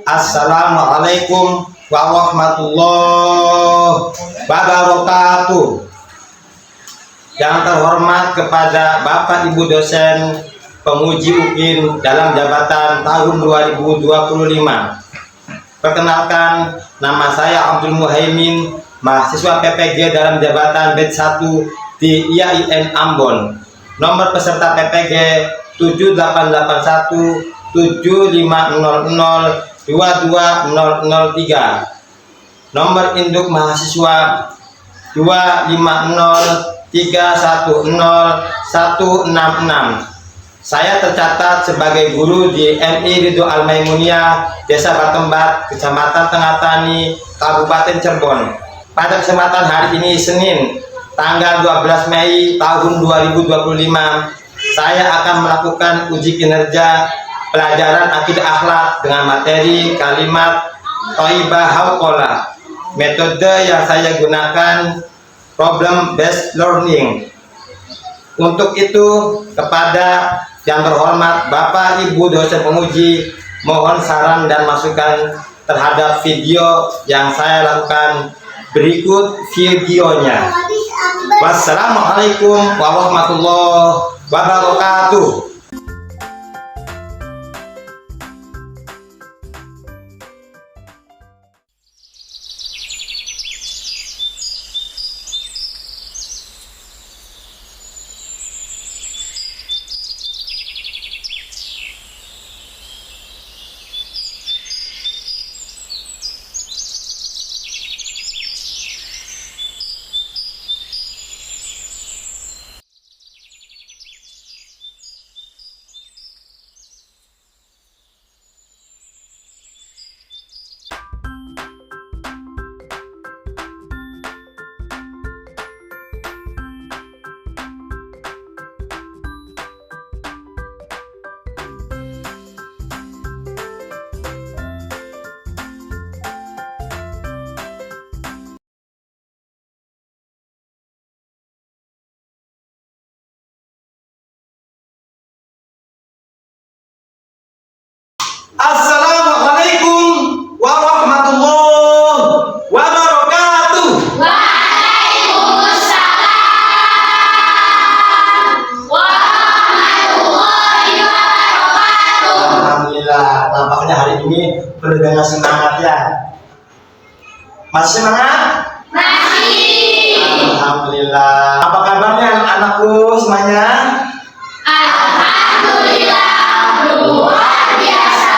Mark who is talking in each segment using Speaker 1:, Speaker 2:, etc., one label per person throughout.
Speaker 1: Assalamualaikum warahmatullahi wabarakatuh. Yang terhormat kepada Bapak Ibu dosen penguji UPIN dalam jabatan tahun 2025. Perkenalkan, nama saya Abdul Muhaimin, mahasiswa PPG dalam jabatan batch 1 di IAIN Ambon. Nomor peserta PPG 7881 7500 22003. Nomor induk mahasiswa 250310166. Saya tercatat sebagai guru di MI Ridho Al-Maimuniyah, Desa Batembat, Kecamatan Tengah Tani, Kabupaten Cirebon. Pada kesempatan hari ini Senin, tanggal 12 Mei tahun 2025, saya akan melakukan uji kinerja pelajaran akidah akhlak dengan materi kalimat Thayyibah Hauqalah. Metode yang saya gunakan problem based learning. Untuk itu, kepada yang terhormat Bapak Ibu dosen penguji, mohon saran dan masukan terhadap video yang saya lakukan. Berikut videonya. Wassalamualaikum warahmatullahi wabarakatuh. Assalamualaikum warahmatullahi wabarakatuh.
Speaker 2: Waalaikumsalam warahmatullahi wabarakatuh.
Speaker 1: Alhamdulillah, tampaknya hari ini penuh dengan semangat ya. Masih semangat?
Speaker 2: Masih.
Speaker 1: Alhamdulillah. Apa kabarnya anak-anakku semuanya?
Speaker 2: Alhamdulillah, luar biasa.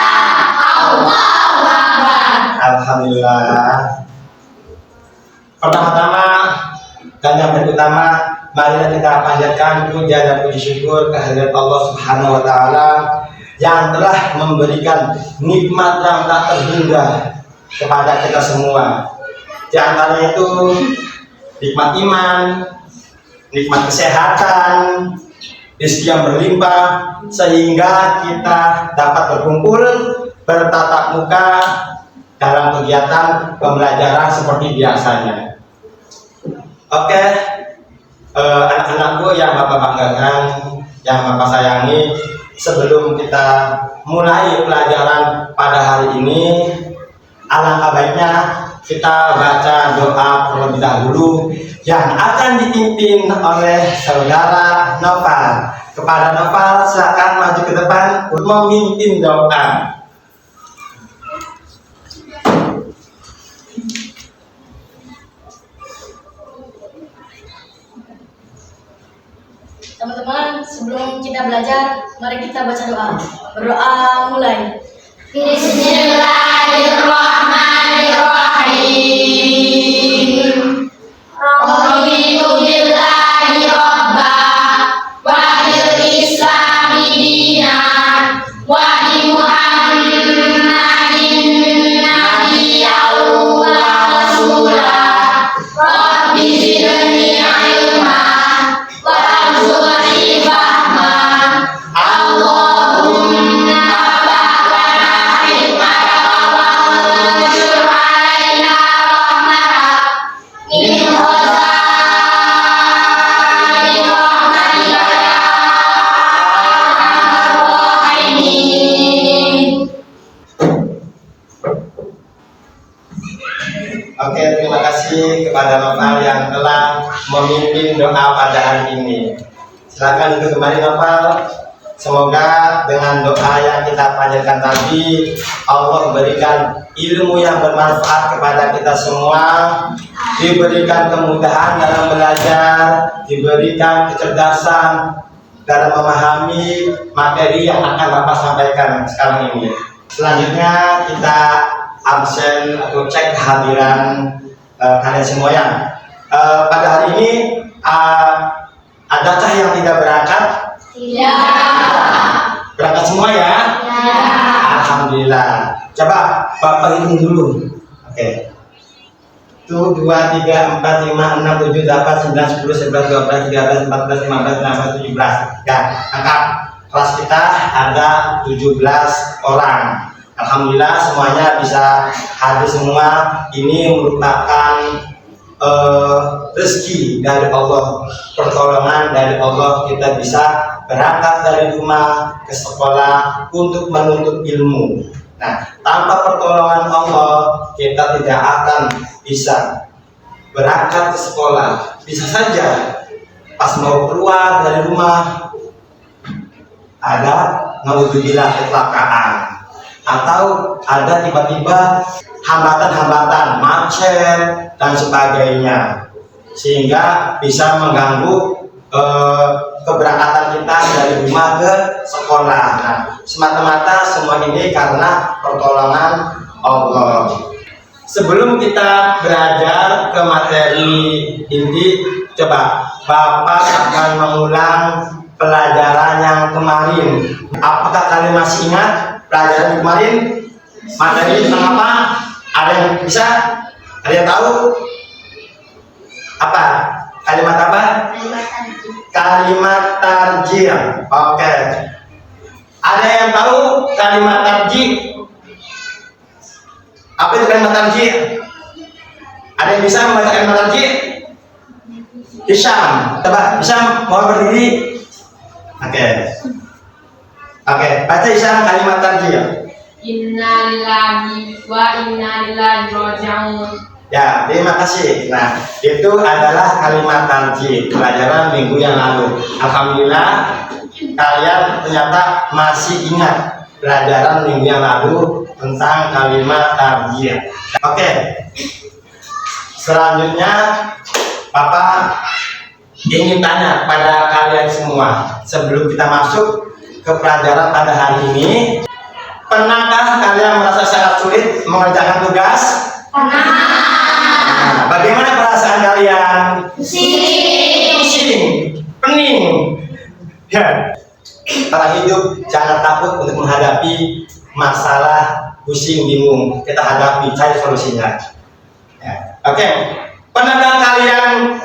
Speaker 2: Allahu Akbar.
Speaker 1: Alhamdulillah. Pertama-tama dan yang pertama, mari kita panjatkan puja dan puji syukur kehadirat Allah Subhanahu wa taala yang telah memberikan nikmat yang tak terhingga kepada kita semua. Di antaranya itu nikmat iman, nikmat kesehatan, rezeki yang berlimpah, sehingga kita dapat berkumpul bertatap muka dalam kegiatan pembelajaran seperti biasanya. Oke, anak-anakku yang Bapak banggakan, yang Bapak sayangi, sebelum kita mulai pelajaran pada hari ini, alangkah baiknya kita baca doa terlebih dahulu yang akan dipimpin oleh saudara Noval. Kepada Noval, silakan maju ke depan untuk memimpin doa.
Speaker 3: Teman-teman, sebelum kita belajar, mari kita baca doa. Berdoa mulai.
Speaker 2: Bismillahirrahmanirrahim. Raditu billahi robba wa bil islami dinan wa bi Muhammadin nabiyyan wa rasulah. Rabbi zidni ilma wa warzuqni fahma. Allahumma barik lana hikmata wa
Speaker 1: Oke, terima kasih kepada Bapak yang telah memimpin doa pada hari ini. Silakan duduk kembali Bapak. Semoga dengan doa yang kita panjatkan tadi, Allah berikan ilmu yang bermanfaat kepada kita semua, diberikan kemudahan dalam belajar, diberikan kecerdasan dalam memahami materi yang akan Bapak sampaikan sekarang ini. Selanjutnya kita absen atau cek kehadiran kalian semua yang pada hari ini adakah yang tidak berangkat?
Speaker 3: Tidak.
Speaker 1: Berangkat semua ya?
Speaker 3: Ya.
Speaker 1: Alhamdulillah. Coba Bapak hitung dulu. Oke. 1, 2, 3, 4, 5, 6, 7, 8, 9, 10, 11, 12, 13, 14, 15, 16, 17. Ya, angkat. Kelas kita ada 17 orang. Alhamdulillah semuanya bisa hadir semua. Ini merupakan rezeki dari Allah, pertolongan dari Allah, kita bisa berangkat dari rumah ke sekolah untuk menuntut ilmu. Nah, tanpa pertolongan Allah kita tidak akan bisa berangkat ke sekolah. Bisa saja pas mau keluar dari rumah ada naudzubillah kecelakaan, atau ada tiba-tiba hambatan-hambatan, macet dan sebagainya, sehingga bisa mengganggu keberangkatan kita dari rumah ke sekolah. Nah, semata-mata semua ini karena pertolongan Allah. Sebelum kita belajar ke materi inti, coba Bapak akan mengulang pelajaran yang kemarin. Apakah kalian masih ingat pelajaran kemarin? Materi tentang apa? Ada yang bisa? Ada yang tahu? Apa? Kalimat apa? Kalimat tarjih. Oke. Ada yang tahu kalimat tarjih? Apa itu kalimat tarjih? Ada yang bisa membaca kalimat tarjih? Hisham, coba Hisham mau berdiri. Oke. Oke, baca Hisham kalimat tarjih.
Speaker 2: Innalillahi wa inna ilaihi raji'un.
Speaker 1: Ya, terima kasih. Nah, itu adalah kalimat tarjih pelajaran minggu yang lalu. Alhamdulillah kalian ternyata masih ingat pelajaran minggu yang lalu tentang kalimat tarjih. Oke. Selanjutnya Bapak ingin tanya pada kalian semua sebelum kita masuk ke pelajaran pada hari ini. Pernahkah kalian merasa sangat sulit mengerjakan tugas?
Speaker 3: Pernah.
Speaker 1: Nah, bagaimana perasaan kalian? Pusing, pening. Ya. Dalam hidup jangan takut untuk menghadapi masalah pusing, bingung. Kita hadapi, cari solusinya. Ya. Oke. Pernahkah kalian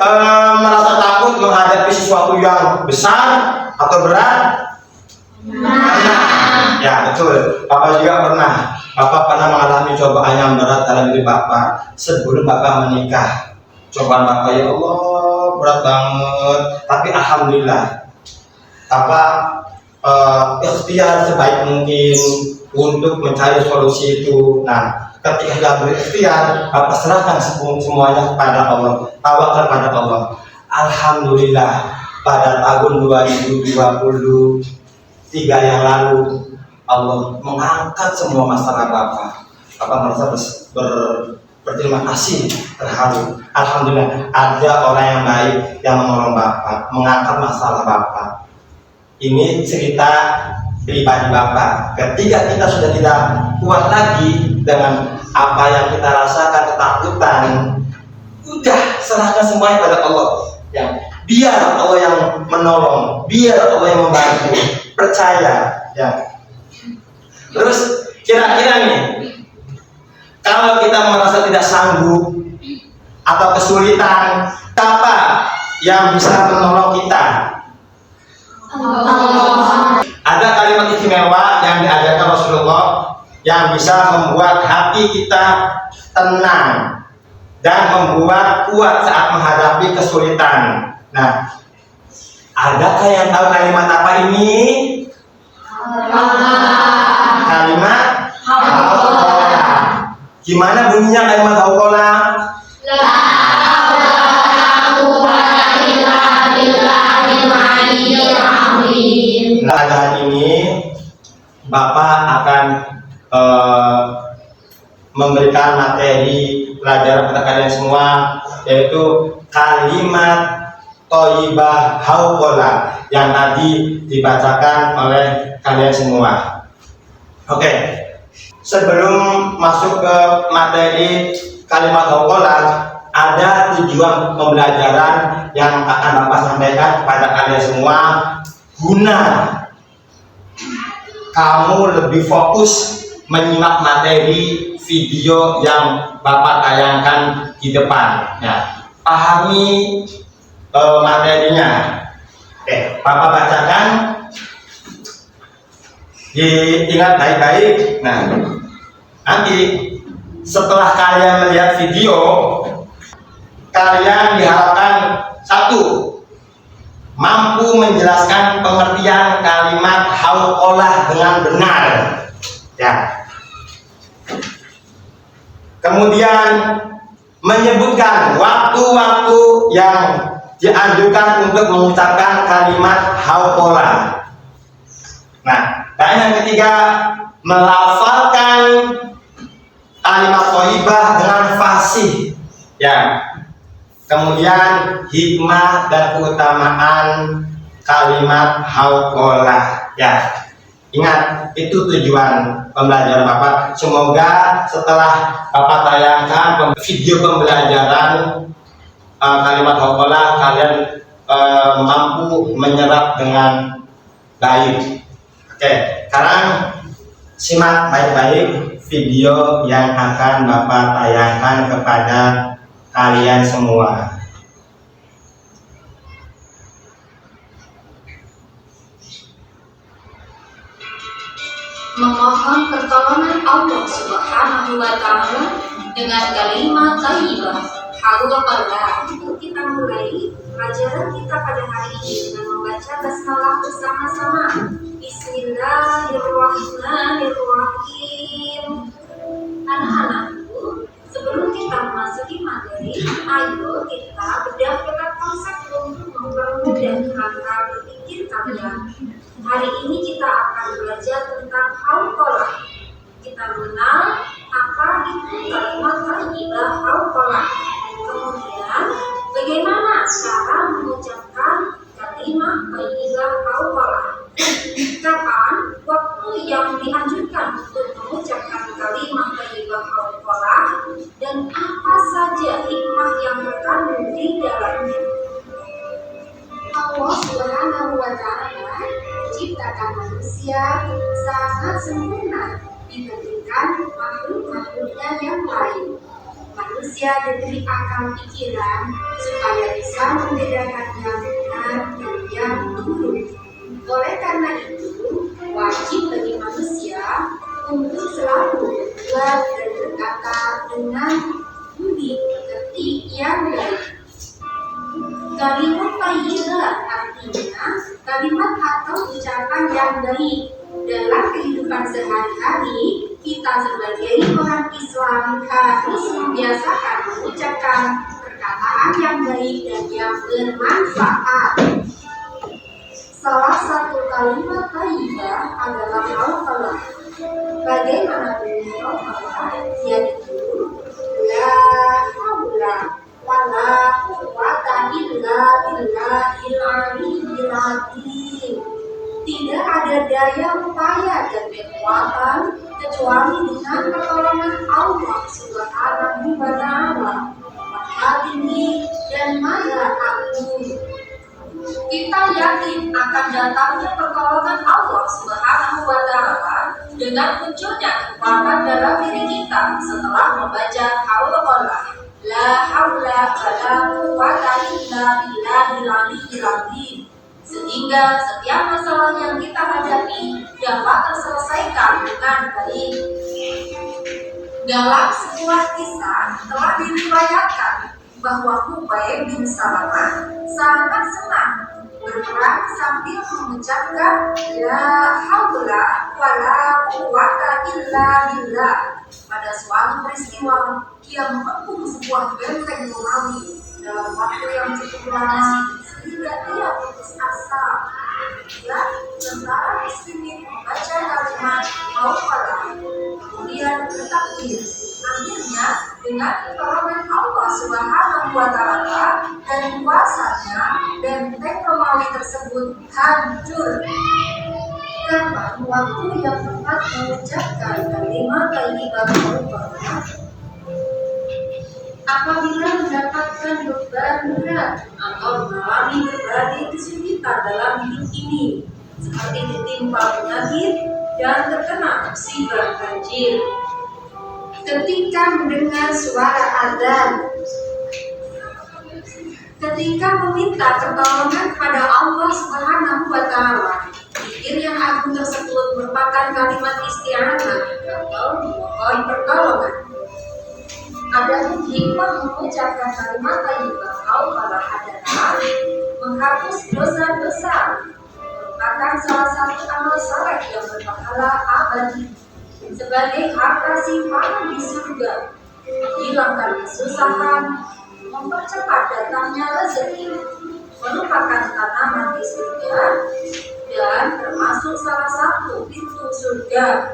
Speaker 1: merasa takut menghadapi sesuatu yang besar atau berat? Pernah. Ya betul, Bapak juga pernah. Bapak pernah mengalami cobaan yang berat dalam hidup Bapak sebelum Bapak menikah. Cobaan Bapak, ya Allah, berat banget. Tapi alhamdulillah Bapak ikhtiar sebaik mungkin untuk mencari solusi itu. Nah, ketika sudah berikhtiar, Bapak serahkan semuanya kepada Allah, tawakal pada Allah. Alhamdulillah pada tahun 2023 yang lalu Allah mengangkat semua masalah Bapak. Bapak merasa berterima kasih, terharu. Alhamdulillah ada orang yang baik yang menolong Bapak, mengangkat masalah Bapak. Ini cerita pribadi Bapak. Ketika kita sudah tidak kuat lagi dengan apa yang kita rasakan, ketakutan, udah serahkan semuanya pada Allah. Ya, biar Allah yang menolong, biar Allah yang membantu. Percaya, ya. Terus kira-kira nih, kalau kita merasa tidak sanggup atau kesulitan, siapa yang bisa menolong kita?
Speaker 3: Allah.
Speaker 1: Ada kalimat istimewa yang diajarkan Rasulullah yang bisa membuat hati kita tenang dan membuat kuat saat menghadapi kesulitan. Nah, adakah yang tahu kalimat apa ini? Kalimat Allah. Gimana bunyinya kalimat hauqala?
Speaker 2: La haula wala quwwata illa billahil aliyyil azim.
Speaker 1: Nah, hari ini Bapak akan memberikan materi pelajaran kepada kalian semua, yaitu kalimat thayyibah hauqala yang tadi dibacakan oleh kalian semua. Oke, sebelum masuk ke materi kalimat hauqala, ada tujuan pembelajaran yang akan Bapak sampaikan kepada kalian semua guna kamu lebih fokus menyimak materi video yang Bapak tayangkan di depan. Ya, pahami materinya. Oke, Bapak bacakan. Diingat baik-baik. Nah, nanti setelah kalian melihat video, kalian diharapkan satu, mampu menjelaskan pengertian kalimat hauqalah dengan benar. Ya. Kemudian menyebutkan waktu-waktu yang dianjurkan untuk mengucapkan kalimat hauqalah. Nah, dan yang ketiga, melafalkan kalimat thayyibah dengan fasih. Ya. Kemudian hikmah dan keutamaan kalimat hauqalah. Ya, ingat itu tujuan pembelajaran Bapak. Semoga setelah Bapak tayangkan video pembelajaran kalimat hauqalah, kalian mampu menyerap dengan baik. Oke, sekarang simak baik-baik video yang akan Bapak tayangkan kepada kalian semua.
Speaker 4: Memohon pertolongan Allah Subhanahu wa Ta'ala dengan kalimat thayyibah hauqalah. Kita mulai pelajaran kita pada hari ini dengan membaca basmalah bersama-sama. Bismillahirrahmanirrahim. Anak-anakku, sebelum kita memasuki materi, ayo kita bedah beberapa konsep untuk mempermudah akal berpikir kalian. Hari ini kita akan belajar tentang hauqalah. Kita mengenal apa itu kalimat thayyibah hauqalah. Kemudian, bagaimana cara mengucapkan kalimat thayyibah hauqalah. Kapan waktu yang dianjurkan untuk mengucapkan kalimat thayyibah hauqalah dan apa saja hikmah yang terkandung di dalamnya. Allah Subhanahu wa Ta'ala menciptakan manusia sangat sempurna dibandingkan makhluk-makhluknya yang lain. Manusia diberi akal pikiran supaya bisa membedakan yang benar dan yang buruk. Oleh karena itu, wajib bagi manusia untuk selalu berbuat dan berkata dengan budi pekerti yang baik. Kalimat thayyibah artinya kalimat atau ucapan yang baik. Dalam kehidupan sehari-hari, kita sebagai orang Islam harus membiasakan mengucapkan perkataan yang baik dan yang bermanfaat. Salah satu kalimat thayyibah adalah hauqalah. Bagaimana bunyi hauqalah? Yaitu la haula wala quwwata illa billahil aliyyil azim. Tidak ada daya upaya dan kekuatan kecuali dengan pertolongan Allah Subhanahu wa Ta'ala. Maha tinggi dan maha agung. Kita yakin akan datangnya pertolongan Allah Subhanahu wa Ta'ala dengan munculnya kekuatan dalam diri kita setelah membaca hauqalah. La haula wala quwwata illa billahil aliyyil azim. Sehingga setiap masalah yang kita hadapi dapat terselesaikan dengan baik. Dalam sebuah kisah telah diriwayatkan bahwa Hubayb bin Salamah sangat senang Berperan sambil mengucapkan la haula wala quwata illa billah. Pada suatu peristiwa, ia mengepung sebuah benteng Romawi dalam waktu yang cukup lama sehingga ia putus asa. Ya, tentara muslimin membaca kalimat hauqalah, kemudian bertakbir. Akhirnya, dengan pertolongan Allah Subhanahu wa Ta'ala dan kuasanya, benteng Romawi tersebut hancur. Kapan waktu yang tepat mengucapkan kalimat thayyibah hauqalah? Apabila mendapatkan beban berat atau mengalami berbagai kesulitan dalam hidup ini, seperti ditimpa penyakit dan terkena musibah banjir. Ketika mendengar suara azan, ketika meminta pertolongan kepada Allah Subhanahu wa Ta'ala, zikir yang agung tersebut merupakan kalimat isti'anah atau memohon pertolongan. Adapun hikmah mengucapkan kalimat thayyibah hauqalah adalah menghapus dosa-dosa, merupakan salah satu amal saleh yang berpahala abadi sebagai harta simpanan di surga, menghilangkan kesusahan, mempercepat datangnya rezeki, merupakan tanaman di surga, dan termasuk salah satu pintu surga.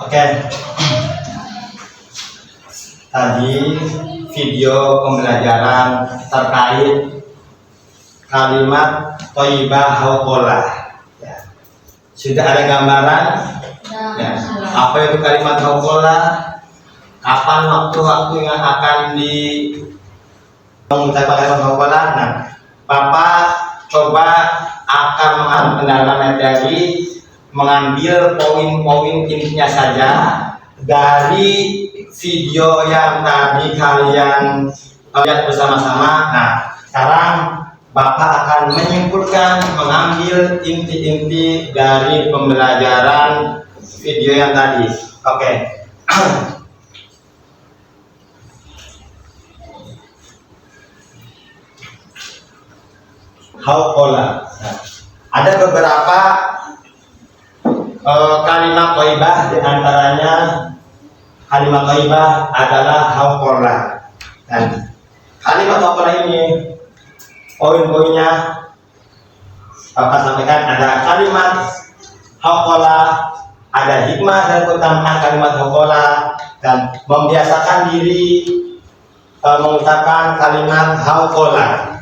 Speaker 1: Oke. Tadi video pembelajaran terkait kalimat thayyibah hauqalah. Ya. Sudah ada gambaran? Ya. Apa itu kalimat hauqalah? Kapan waktu-waktu yang akan mengucapkan kalimat hauqalah? Nah, Bapak coba akan mengambil materi, mengambil poin-poin intinya saja dari video yang tadi kalian lihat bersama-sama. Nah, sekarang Bapak akan menyimpulkan, mengambil inti-inti dari pembelajaran video yang tadi. Oke. Hauqalah. Nah, ada beberapa kalimat thayyibah, di antaranya kalimat thayyibah adalah hauqalah. Dan kalimat hauqalah ini poin-poinnya Bapak sampaikan. Ada kalimat hauqalah, ada hikmah dan keutamaan kalimat hauqalah, dan membiasakan diri mengucapkan kalimat hauqalah.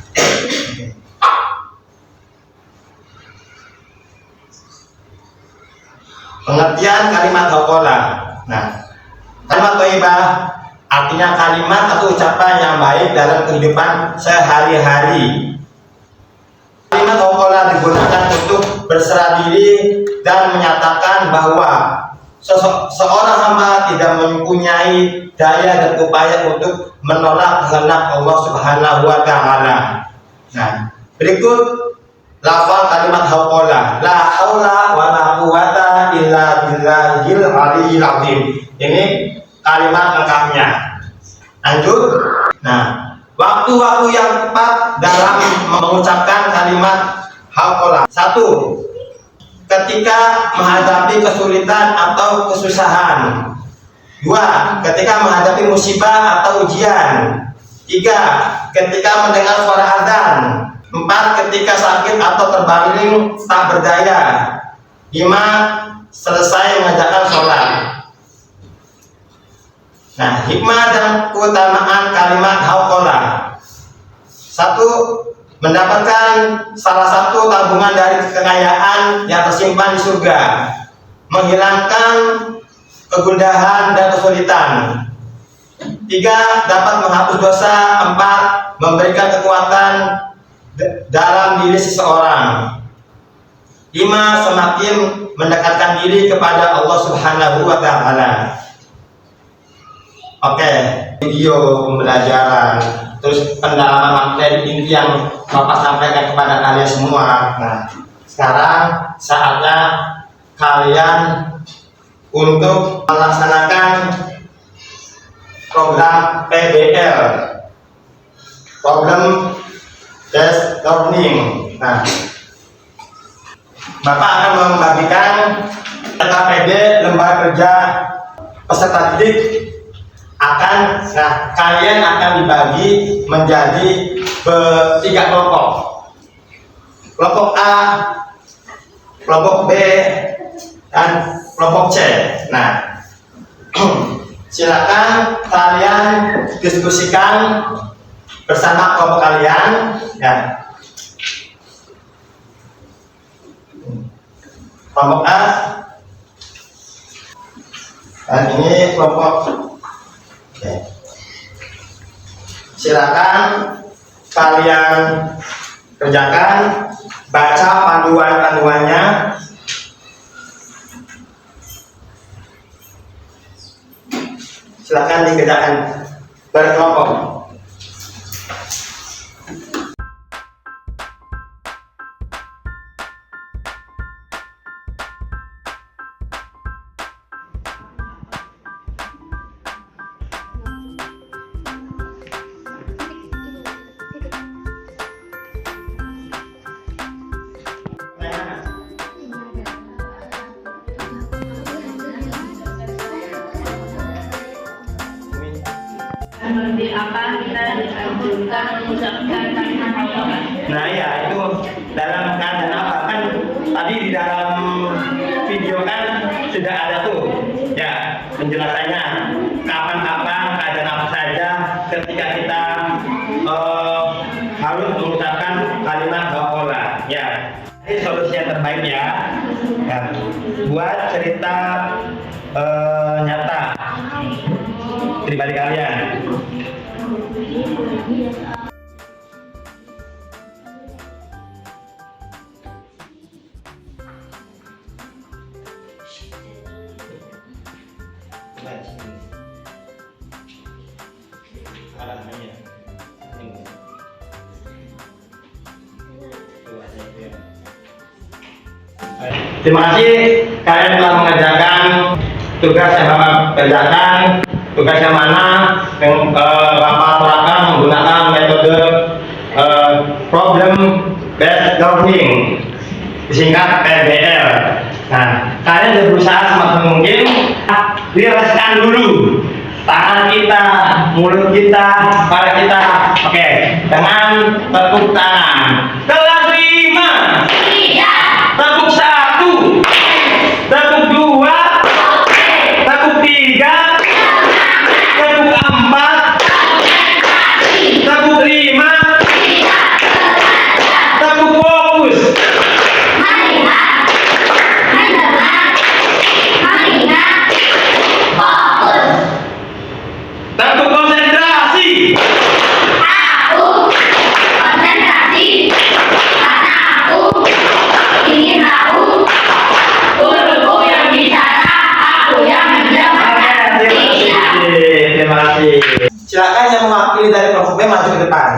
Speaker 1: Pengertian kalimat hauqalah. Nah, kalimat thayyibah artinya kalimat atau ucapan yang baik dalam kehidupan sehari-hari. Kalimat hauqalah digunakan untuk berserah diri dan menyatakan bahwa seorang hamba tidak mempunyai daya dan upaya untuk menolak kehendak Allah Subhanahu wa Ta'ala. Nah, berikut lafaz kalimat hauqalah. La haula wala quwata illa billahil aliyyil azim. Ini kalimat lengkapnya. Lanjut. Nah, waktu-waktu yang tepat dalam mengucapkan kalimat hauqalah. 1. Ketika menghadapi kesulitan atau kesusahan. 2. Ketika menghadapi musibah atau ujian. 3. Ketika mendengar suara azan. 4. Ketika sakit atau terbaring tak berdaya. 5. Selesai mengerjakan sholat. Nah, hikmah dan keutamaan kalimat hauqalah. 1. Mendapatkan salah satu tabungan dari kekayaan yang tersimpan di surga, menghilangkan kegundahan dan kesulitan. 3. Dapat menghapus dosa. 4. Memberikan kekuatan dalam diri seseorang. 5. Semakin mendekatkan diri kepada Allah Subhanahu wa Ta'ala. Oke, video pembelajaran, terus pendalaman materi inti yang Bapak sampaikan kepada kalian semua. Nah, sekarang saatnya kalian untuk melaksanakan program PBL, problem Desk learning. Nah, Bapak akan membagikan LKPD lembar kerja peserta didik kalian akan dibagi menjadi 3 kelompok. Kelompok A, kelompok B, dan kelompok C. Nah, silakan kalian diskusikan bersama kelompok kalian ya. Kelompok A dan ini kelompok B. Silakan kalian kerjakan, baca panduan-panduannya. Silakan dikerjakan berkelompok.
Speaker 2: Seperti apa kita dianjurkan mengucapkan kalimat Allah.
Speaker 1: Nah ya, itu dalam keadaan apa kan tadi di dalam video kan sudah ada tuh ya penjelasannya kapan-kapan keadaan apa saja ketika kita harus mengucapkan kalimat Allah ya. Ini solusi yang terbaik ya, buat cerita nyata pribadi kalian. Terima kasih kalian telah mengerjakan tugas yang Bapak kerjakan. Tugas yang mana yang Bapak terapkan menggunakan metode problem based learning, disingkat PBL. Nah, kalian berusaha semaksimal mungkin rilekskan dulu tangan kita, mulut kita, kepala kita. Oke, dengan tepuk tangan. Kelas 5. Tepuk 1. Tepuk 2. Tepuk 3. Tepuk 4. Tepuk 5. Tepuk fokus. Tepuk konsentrasi.
Speaker 2: Ingin tahu guruku yang bicara, aku yang menjawab.
Speaker 1: Terima kasih. Silakan yang mewakili dari kelompok B maju ke depan.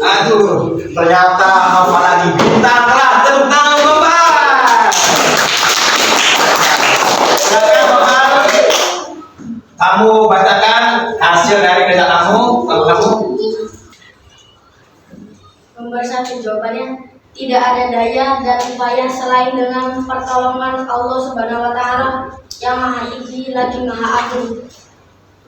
Speaker 1: Aduh, ternyata apa lagi bintang kelas. Tepuk tangan Bapak. Silakan Bapak. Kamu bacakan hasil dari kerja kamu.
Speaker 3: Nomor 1 jawabannya, tidak ada daya dan upaya selain dengan pertolongan Allah Subhanahu wa Ta'ala yang Maha Tinggi lagi Maha Agung.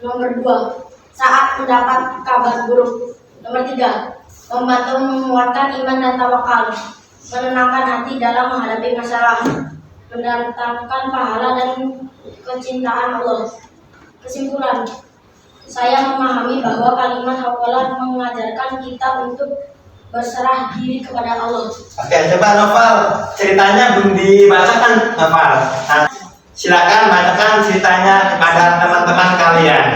Speaker 3: Nomor 2, saat mendapat kabar buruk. Nomor 3, membantu menguatkan iman dan tawakal, menenangkan hati dalam menghadapi masalah, mendatangkan pahala dan kecintaan Allah. Kesimpulan, saya memahami bahwa kalimat hafalan mengajarkan kita untuk berserah diri kepada Allah.
Speaker 1: Oke, coba Novel, ceritanya belum dibacakan Novel. Nah, silakan bacakan ceritanya kepada teman-teman kalian.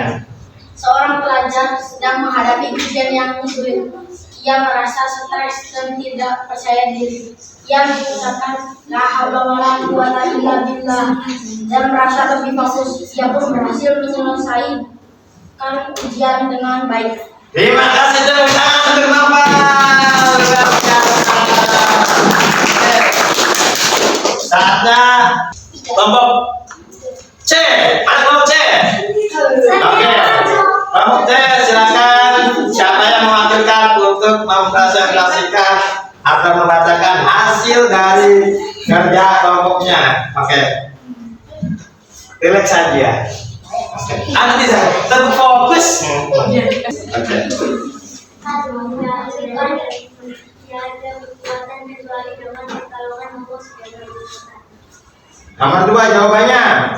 Speaker 3: Seorang pelajar sedang menghadapi ujian yang sulit. Ia merasa stres dan tidak percaya diri. Ia mengucapkan la haula wala quwata illa billah dan merasa lebih fokus. Ia pun berhasil menyelesaikan ujian dengan baik.
Speaker 1: Terima kasih tepuk tangan untuk Bapak. Saatnya kelompok C. Mana kelompok C? Oke. Kelompok C, silakan. Siapa yang mewakili untuk mempresentasikan atau membacakan hasil dari kerja kelompoknya. Oke. Relax saja. Anda bisa tetap fokus. Oke. Nomor 2 jawabannya.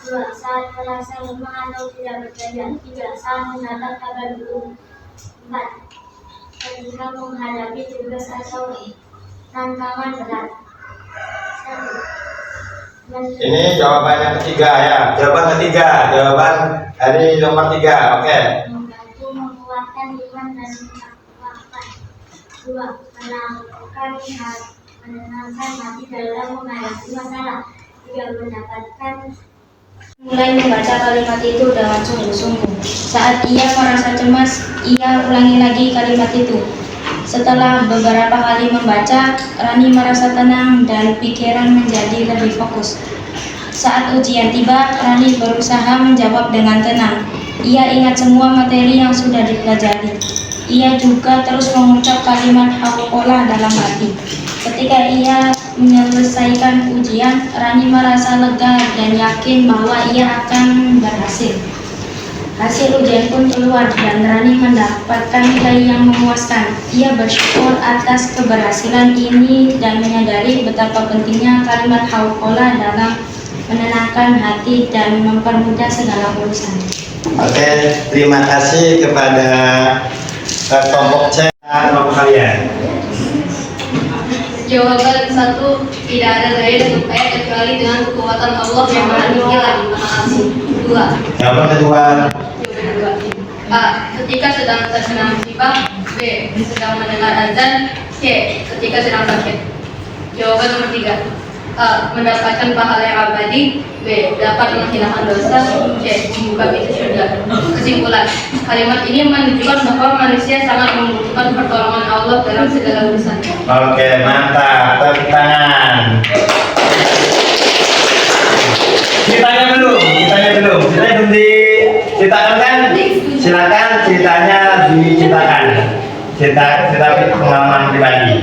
Speaker 3: Dua, saat merasa lemah atau tidak berdaya. 3, saat menatap kabar burung. 4, ketika menghadapi tugas atau tantangan berat. 1,
Speaker 1: Ini jawaban yang ketiga ya. Jawaban ketiga, jawaban dari nomor 3. Oke.
Speaker 3: membantu menguatkan iman dan ketakwaan. 2, menenangkan hati dalam menghadapi masalah. 3, mendapatkan. Mulai membaca kalimat itu dengan sungguh-sungguh. Saat ia merasa cemas, ia ulangi lagi kalimat itu. Setelah beberapa kali membaca, Rani merasa tenang dan pikiran menjadi lebih fokus. Saat ujian tiba, Rani berusaha menjawab dengan tenang. Ia ingat semua materi yang sudah dipelajari. Ia juga terus mengucap kalimat hauqolah dalam hati. Ketika ia menyelesaikan ujian, Rani merasa lega dan yakin bahwa ia akan berhasil. Hasil ujian pun keluar dan Rani mendapatkan nilai yang memuaskan. Ia bersyukur atas keberhasilan ini dan menyadari betapa pentingnya kalimat hauqolah dalam menenangkan hati dan mempermudah segala urusan.
Speaker 1: Oke, terima kasih kepada kelompok C dan kelompok kalian.
Speaker 2: Jawaban 1, tidak ada daya dan upaya kecuali dengan kekuatan Allah yang Maha Tinggi lagi Maha Asih. 2,
Speaker 1: Jawaban kedua.
Speaker 2: A. Ketika sedang terkena musibah. B. Sedang mendengar azan. C. Ketika sedang sakit. Jawaban nomor 3. A. Mendapatkan pahala yang abadi. B. Dapat menghilangkan dosa. C. Membuka pintu surga. Kesimpulan, kalimat ini menunjukkan bahwa manusia sangat membutuhkan pertolongan Allah dalam segala urusan.
Speaker 1: Oke, mantap. Tepuk tangan. Ceritanya belum diceritakan kan? Silakan ceritanya diceritakan. Cerita pengalaman pribadi.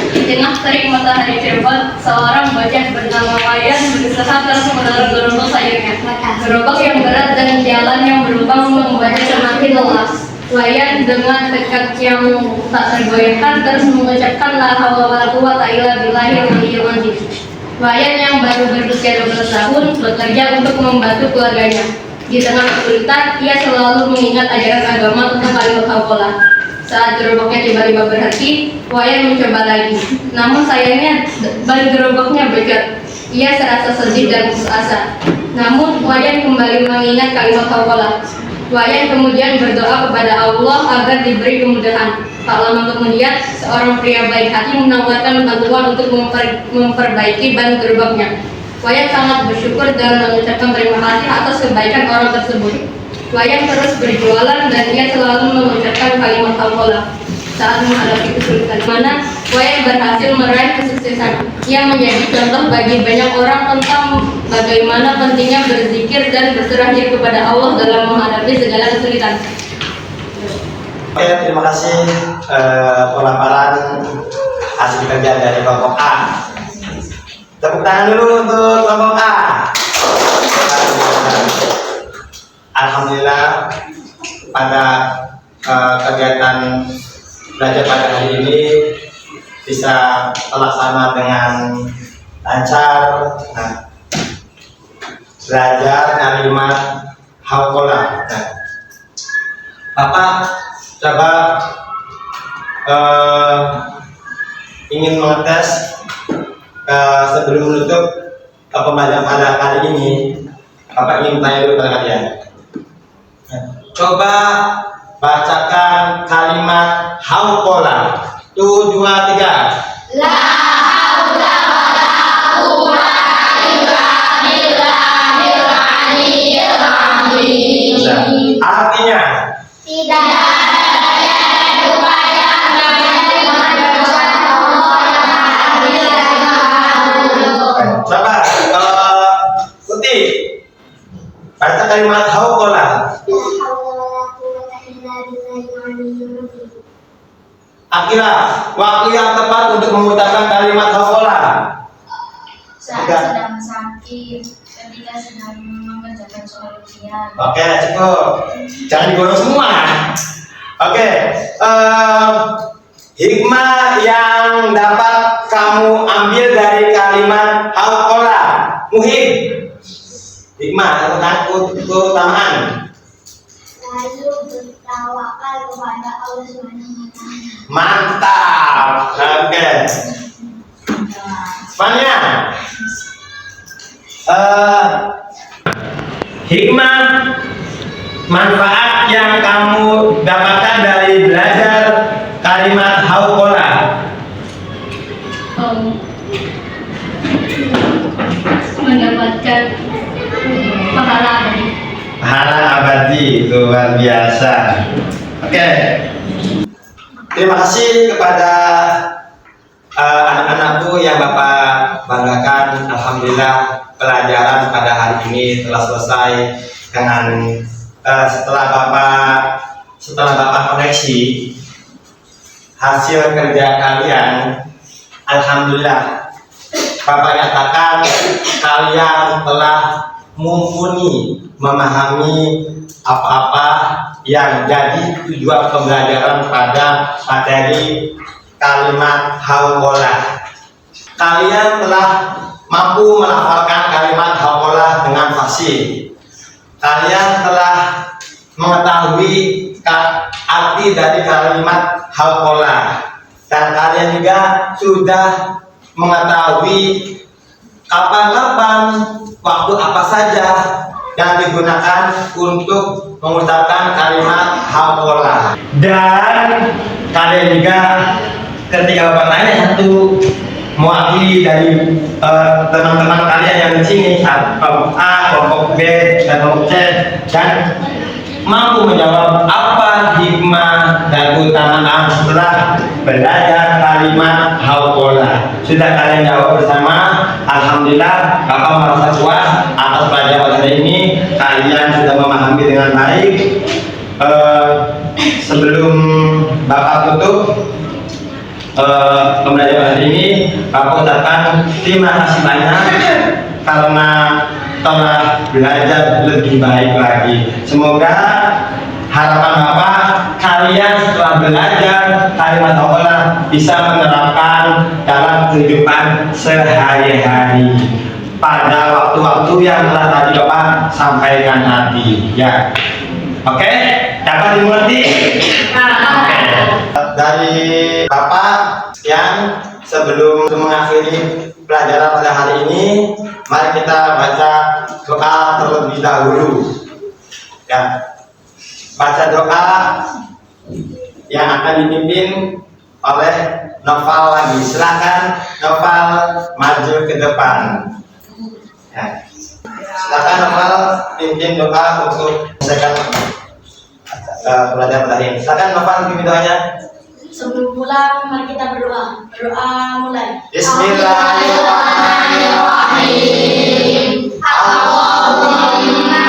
Speaker 2: Di tengah terik matahari Cirebon, seorang bocah bernama Wayan berusaha terus mendorong gerobak sayurnya. Gerobak yang berat dan jalan yang berlubang membuatnya semakin lelah. Wayan dengan tekad yang tak tergoyahkan terus mengucapkan la haula wala quwwata illa billahil aliyyil azim. Wayan yang baru berusia 12 tahun bekerja untuk membantu keluarganya. Di tengah kesulitan, ia selalu mengingat ajaran agama tentang kalimat hauqolah. Saat gerobaknya tiba-tiba berhenti, Wayan mencoba lagi. Namun sayangnya ban gerobaknya bocor. Ia serasa sedih dan putus asa. Namun Wayan kembali mengingat kalimat hauqolah. Wayan kemudian berdoa kepada Allah agar diberi kemudahan. Tak lama kemudian, seorang pria baik hati menawarkan bantuan untuk memperbaiki ban gerobaknya. Wayan sangat bersyukur dan mengucapkan terima kasih atas kebaikan orang tersebut. Wayan terus berjualan dan ia selalu mengucapkan kalimat hauqolah. Saat menghadapi kesulitan mana, Wayan berhasil meraih kesuksesan. Ia menjadi contoh bagi banyak orang tentang bagaimana pentingnya berzikir dan berserah diri kepada Allah dalam menghadapi segala kesulitan.
Speaker 1: Oke, terima kasih pemaparan hasil kerja dari kelompok A. Tepuk tangan dulu untuk kelompok A. Alhamdulillah pada kegiatan belajar pada hari ini bisa terlaksana dengan lancar. Nah, belajar kalimat hauqolah. Nah, Bapak coba ingin mengetes sebelum menutup pembelajaran pada kali ini. Bapak ingin tanya dulu pada kalian. Coba bacakan kalimat hauqolah. 1, 2, 3.
Speaker 2: La haula wala quwwata illa billahil aliyyil azim.
Speaker 1: Artinya
Speaker 2: Tidak ada daya dan upaya kecuali dengan kekuatan Allah yang Maha Tinggi lagi Maha Luhur.
Speaker 1: coba Putih baca kalimat hauqolah. Akila, waktu yang tepat untuk mengucapkan kalimat hauqalah.
Speaker 3: Saat
Speaker 1: Tiga.
Speaker 3: sedang sakit, ketika sedang mengerjakan soal ujian.
Speaker 1: Oke, cukup. Jangan digoreng semua. Oke, hikmah yang dapat kamu ambil dari kalimat hauqalah. Muhib. Hikmah atau keutamaan.
Speaker 3: Lalu bertawakal kepada Allah Subhanahu wa Ta'ala.
Speaker 1: Mantap. Oke. Fania. Hikmah manfaat yang kamu dapatkan dari belajar kalimat hauqalah.
Speaker 2: Mendapatkan pahala dari
Speaker 1: Pahala abadi, luar biasa. Oke. Terima kasih kepada anak-anakku yang Bapak banggakan. Alhamdulillah pelajaran pada hari ini telah selesai dengan setelah Bapak koreksi hasil kerja kalian. Alhamdulillah Bapak nyatakan kalian telah mumpuni memahami apa-apa yang jadi tujuan pembelajaran pada materi kalimat hauqalah. Kalian telah mampu melafalkan kalimat hauqalah dengan fasih. Kalian telah mengetahui arti dari kalimat hauqalah, dan kalian juga sudah mengetahui kapan-kapan, waktu apa saja yang digunakan untuk mengucapkan kalimat hauqalah. Dan kalian juga ketika Bapak tanya satu mewakili dari teman-teman kalian yang di sini, kelompok A, kelompok B, dan kelompok C, dan mampu menjawab apa hikmah dan keutamaan setelah belajar kalimat hauqalah. Sudah kalian jawab bersama. Alhamdulillah Bapak merasa puas atas pelajaran hari ini. Kalian sudah memahami dengan baik. Sebelum Bapak tutup pembelajaran hari ini, Bapak ucapkan terima kasih banyak karena telah belajar lebih baik lagi. Semoga harapan Bapak kalian setelah belajar kalimat hauqalah bisa menerapkan dalam kehidupan sehari-hari pada waktu-waktu yang telah tadi Bapak sampaikan tadi, ya. Oke, dapat dimengerti? Oke. Dari Bapak sekian. Sebelum mengakhiri pelajaran pada hari ini, mari kita baca doa terlebih dahulu. Ya, baca doa yang akan dipimpin oleh Noval lagi. Silakan Noval maju ke depan. Ya. Silakan Noval pimpin doa untuk selesaikan pelajaran pada hari ini. Silakan Noval pimpin doanya.
Speaker 3: Sebelum pulang, mari kita berdoa. Berdoa mulai.
Speaker 1: Bismillahirrahmanirrahim. Allahumma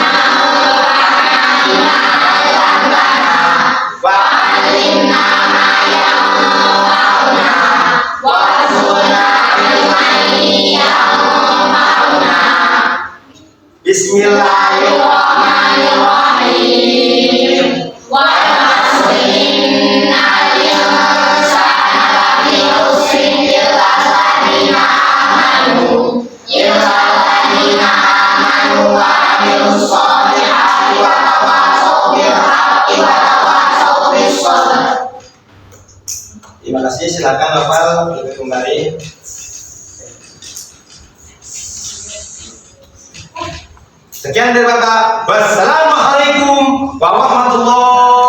Speaker 1: wa alimna ma yanfa'una wa rzuqna ilman yanfa'una. Bismillahirrahmanirrahim. Wa terima kasih. Silakan Noval duduk kembali. Sekian dari Bapak. Wassalamualaikum warahmatullahi